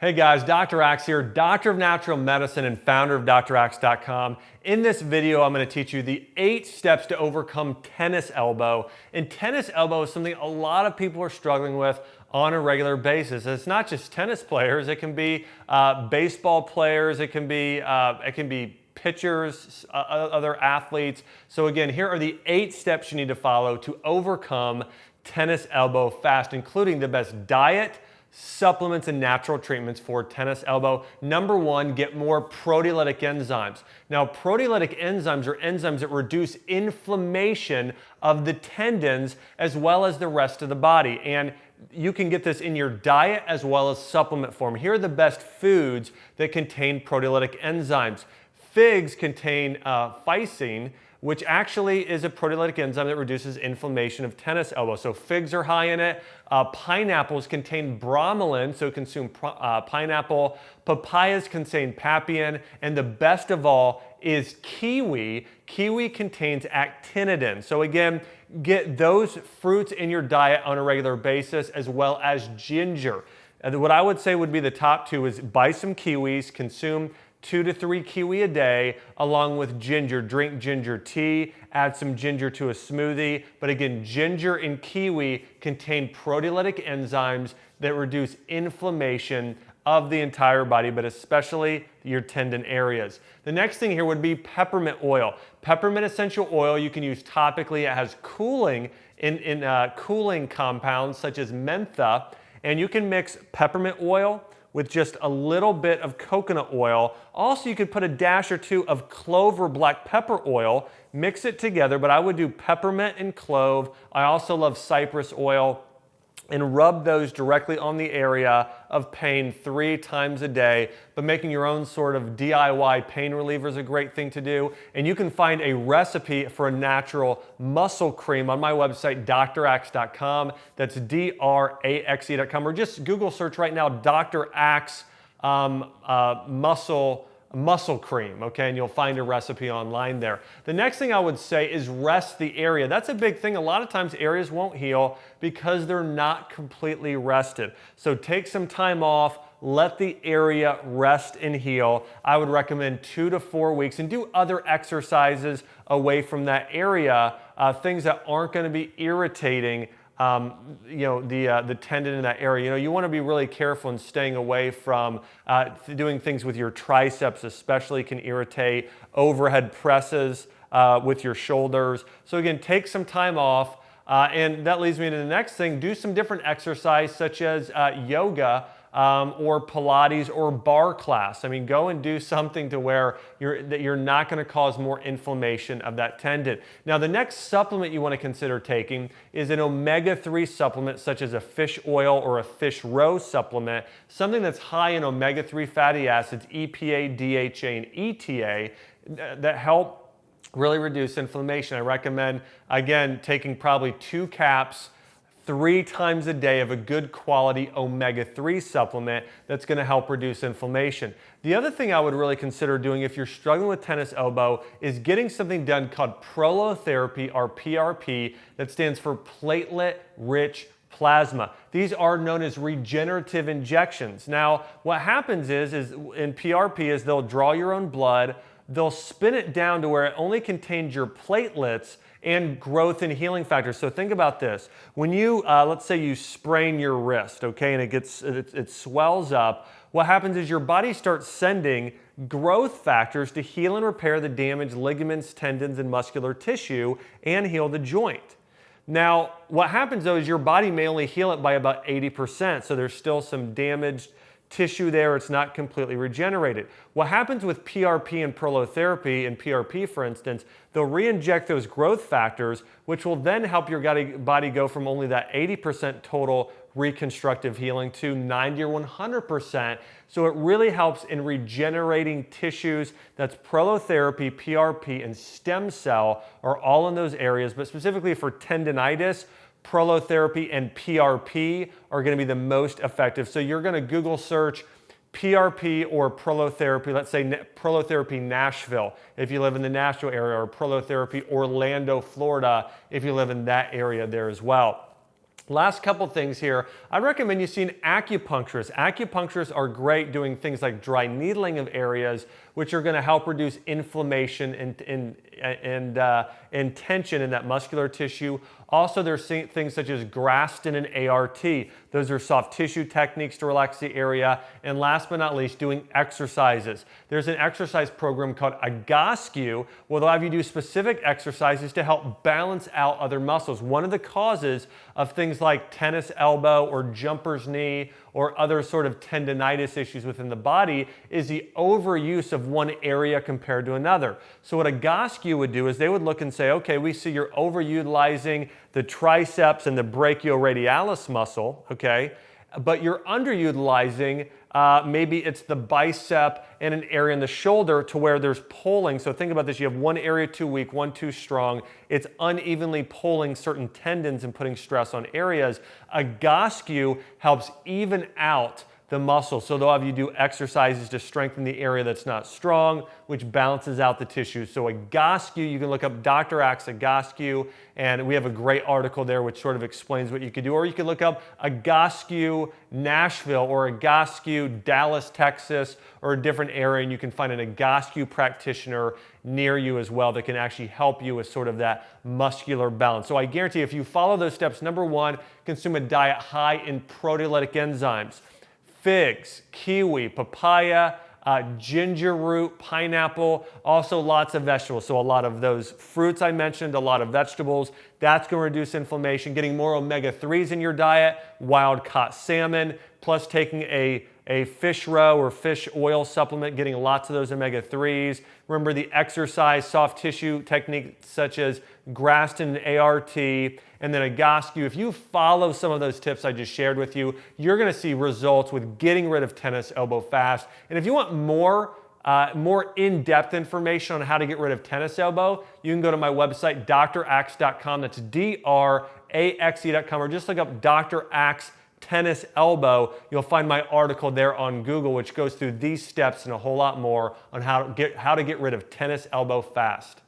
Hey guys, Dr. Axe here, Doctor of Natural Medicine and founder of draxe.com. In this video, I'm going to teach you the 8 steps to overcome tennis elbow. And tennis elbow is something a lot of people are struggling with on a regular basis. It's not just tennis players, it can be baseball players, it can be pitchers, other athletes. So again, here are the 8 steps you need to follow to overcome tennis elbow fast, including the best diet, supplements, and natural treatments for tennis elbow. Number 1, get more proteolytic enzymes. Now, proteolytic enzymes are enzymes that reduce inflammation of the tendons as well as the rest of the body. And you can get this in your diet as well as supplement form. Here are the best foods that contain proteolytic enzymes. Figs contain phycine, which actually is a proteolytic enzyme that reduces inflammation of tennis elbow. So figs are high in it. Pineapples contain bromelain, so consume pineapple. Papayas contain papain, and the best of all is kiwi. Kiwi contains actinidin. So again, get those fruits in your diet on a regular basis, as well as ginger. What I would say would be the top 2 is buy some kiwis, consume 2 to 3 kiwi a day, along with ginger. Drink ginger tea, add some ginger to a smoothie. But again, ginger and kiwi contain proteolytic enzymes that reduce inflammation of the entire body, but especially your tendon areas. The next thing here would be peppermint oil. Peppermint essential oil you can use topically. It has cooling cooling compounds such as mentha, and you can mix peppermint oil with just a little bit of coconut oil. Also, you could put a dash or 2 of clove or black pepper oil, mix it together, but I would do peppermint and clove. I also love cypress oil, and rub those directly on the area of pain 3 times a day. But making your own sort of DIY pain reliever is a great thing to do. And you can find a recipe for a natural muscle cream on my website, draxe.com. That's draxe.com. Or just Google search right now, Dr. Axe muscle cream, okay, and you'll find a recipe online there. The next thing I would say is rest the area. That's a big thing. A lot of times areas won't heal because they're not completely rested. So take some time off, let the area rest and heal. I would recommend 2 to 4 weeks, and do other exercises away from that area, things that aren't going to be irritating the tendon in that area. You want to be really careful in staying away from doing things with your triceps, especially can irritate. Overhead presses with your shoulders. So again, take some time off. And that leads me to the next thing. Do some different exercise such as yoga or Pilates or bar class. I mean, go and do something to where you're not going to cause more inflammation of that tendon. Now, the next supplement you want to consider taking is an omega-3 supplement such as a fish oil or a fish roe supplement, something that's high in omega-3 fatty acids, EPA, DHA, and ETA, that help really reduce inflammation. I recommend, again, taking probably 2 caps 3 times a day of a good quality omega-3 supplement that's going to help reduce inflammation. The other thing I would really consider doing if you're struggling with tennis elbow is getting something done called prolotherapy, or PRP, that stands for platelet-rich plasma. These are known as regenerative injections. Now, what happens is in PRP is they'll draw your own blood, they'll spin it down to where it only contains your platelets and growth and healing factors. So think about this. When you, let's say you sprain your wrist, okay, and it swells up, what happens is your body starts sending growth factors to heal and repair the damaged ligaments, tendons, and muscular tissue and heal the joint. Now, what happens though is your body may only heal it by about 80%, so there's still some damaged tissue there, it's not completely regenerated. What happens with PRP and prolotherapy, and PRP for instance, they'll re-inject those growth factors, which will then help your body go from only that 80% total reconstructive healing to 90 or 100%. So it really helps in regenerating tissues. That's prolotherapy, PRP, and stem cell are all in those areas, but specifically for tendinitis, prolotherapy and PRP are going to be the most effective. So you're going to Google search PRP or prolotherapy, let's say prolotherapy Nashville if you live in the Nashville area, or prolotherapy Orlando, Florida if you live in that area there as well. Last couple things here. I recommend you see an acupuncturist. Acupuncturists are great doing things like dry needling of areas, which are going to help reduce inflammation and tension in that muscular tissue. Also, there's things such as Graston and ART. Those are soft tissue techniques to relax the area. And last but not least, doing exercises. There's an exercise program called Egoscue, where they'll have you do specific exercises to help balance out other muscles. One of the causes of things like tennis elbow or jumper's knee or other sort of tendonitis issues within the body is the overuse of one area compared to another. So what Egoscue would do is they would look and say, okay, we see you're overutilizing the triceps and the brachioradialis muscle, okay, but you're underutilizing maybe it's the bicep and an area in the shoulder to where there's pulling. So think about this, you have one area too weak, one too strong. It's unevenly pulling certain tendons and putting stress on areas. Egoscue helps even out the muscle. So they'll have you do exercises to strengthen the area that's not strong, which balances out the tissue. So Egoscue, you can look up Dr. Axe Egoscue, and we have a great article there which sort of explains what you could do. Or you can look up Egoscue Nashville or Egoscue Dallas, Texas, or a different area, and you can find an Egoscue practitioner near you as well that can actually help you with sort of that muscular balance. So I guarantee if you follow those steps, number one, consume a diet high in proteolytic enzymes. Figs, kiwi, papaya, ginger root, pineapple, also lots of vegetables. So a lot of those fruits I mentioned, a lot of vegetables. That's going to reduce inflammation. Getting more omega-3s in your diet, wild caught salmon, plus taking a fish roe or fish oil supplement, getting lots of those omega-3s. Remember the exercise, soft tissue techniques such as Graston and ART, and then Egoscue. If you follow some of those tips I just shared with you, you're going to see results with getting rid of tennis elbow fast. And if you want more in-depth information on how to get rid of tennis elbow, you can go to my website, draxe.com. That's DRAXE.com, or just look up Dr. Axe tennis elbow. You'll find my article there on Google, which goes through these steps and a whole lot more on how to get rid of tennis elbow fast.